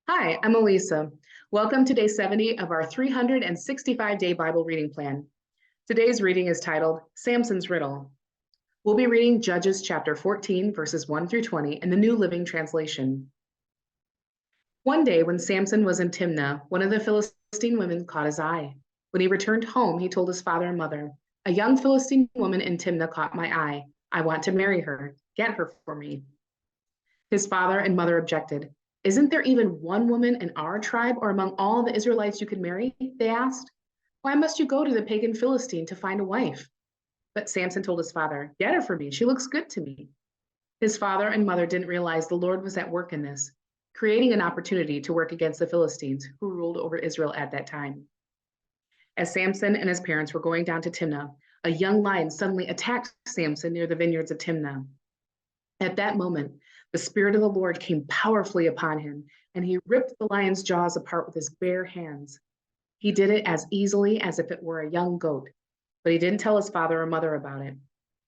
Hi, I'm Elisa. Welcome to day 70 of our 365-day Bible reading plan. Today's reading is titled Samson's Riddle. We'll be reading Judges chapter 14, verses 1 through 20 in the New Living Translation. One day when Samson was in Timnah, one of the Philistine women caught his eye. When he returned home, he told his father and mother, "A young Philistine woman in Timnah caught my eye. I want to marry her. Get her for me." His father and mother objected. "Isn't there even one woman in our tribe or among all the Israelites you could marry?" they asked. "Why must you go to the pagan Philistine to find a wife?" But Samson told his father, "Get her for me. She looks good to me." His father and mother didn't realize the Lord was at work in this, creating an opportunity to work against the Philistines who ruled over Israel at that time. As Samson and his parents were going down to Timnah, a young lion suddenly attacked Samson near the vineyards of Timnah. At that moment, the Spirit of the Lord came powerfully upon him, and he ripped the lion's jaws apart with his bare hands. He did it as easily as if it were a young goat, but he didn't tell his father or mother about it.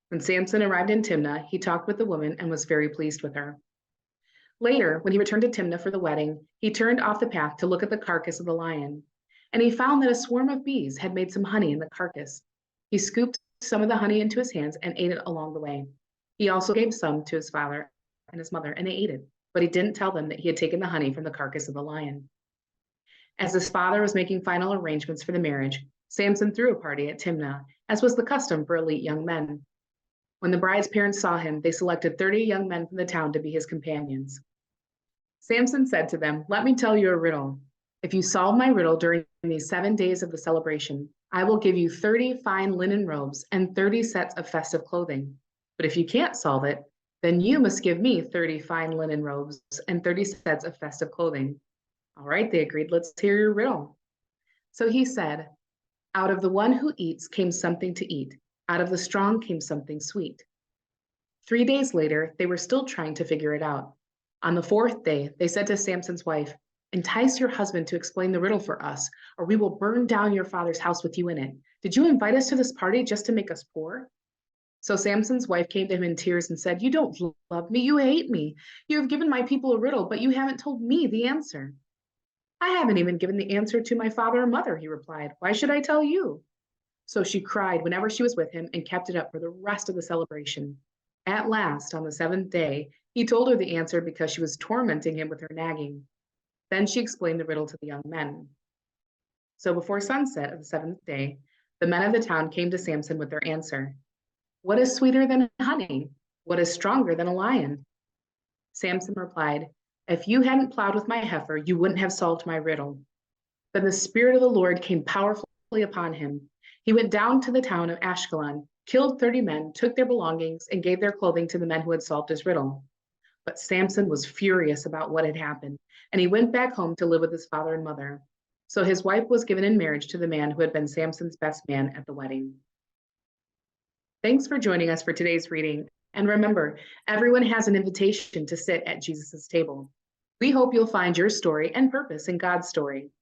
When Samson arrived in Timnah, he talked with the woman and was very pleased with her. Later, when he returned to Timnah for the wedding, he turned off the path to look at the carcass of the lion, and he found that a swarm of bees had made some honey in the carcass. He scooped some of the honey into his hands and ate it along the way. He also gave some to his father and his mother, and they ate it, but he didn't tell them that he had taken the honey from the carcass of the lion. As his father was making final arrangements for the marriage, Samson threw a party at Timnah, as was the custom for elite young men. When the bride's parents saw him, they selected 30 young men from the town to be his companions. Samson said to them, "Let me tell you a riddle. If you solve my riddle during these 7 days of the celebration, I will give you 30 fine linen robes and 30 sets of festive clothing. But if you can't solve it, then you must give me 30 fine linen robes and 30 sets of festive clothing." "All right," they agreed, "let's hear your riddle." So he said, "Out of the one who eats came something to eat. Out of the strong came something sweet." 3 days later, they were still trying to figure it out. On the fourth day, they said to Samson's wife, "Entice your husband to explain the riddle for us, or we will burn down your father's house with you in it. Did you invite us to this party just to make us poor?" So Samson's wife came to him in tears and said, "You don't love me, you hate me. You have given my people a riddle, but you haven't told me the answer." "I haven't even given the answer to my father or mother," he replied. "Why should I tell you?" So she cried whenever she was with him and kept it up for the rest of the celebration. At last, on the seventh day, he told her the answer because she was tormenting him with her nagging. Then she explained the riddle to the young men. So before sunset of the seventh day, the men of the town came to Samson with their answer. "What is sweeter than honey? What is stronger than a lion?" Samson replied, "If you hadn't plowed with my heifer, you wouldn't have solved my riddle." Then the Spirit of the Lord came powerfully upon him. He went down to the town of Ashkelon, killed 30 men, took their belongings, and gave their clothing to the men who had solved his riddle. But Samson was furious about what had happened, and he went back home to live with his father and mother. So his wife was given in marriage to the man who had been Samson's best man at the wedding. Thanks for joining us for today's reading. And remember, everyone has an invitation to sit at Jesus' table. We hope you'll find your story and purpose in God's story.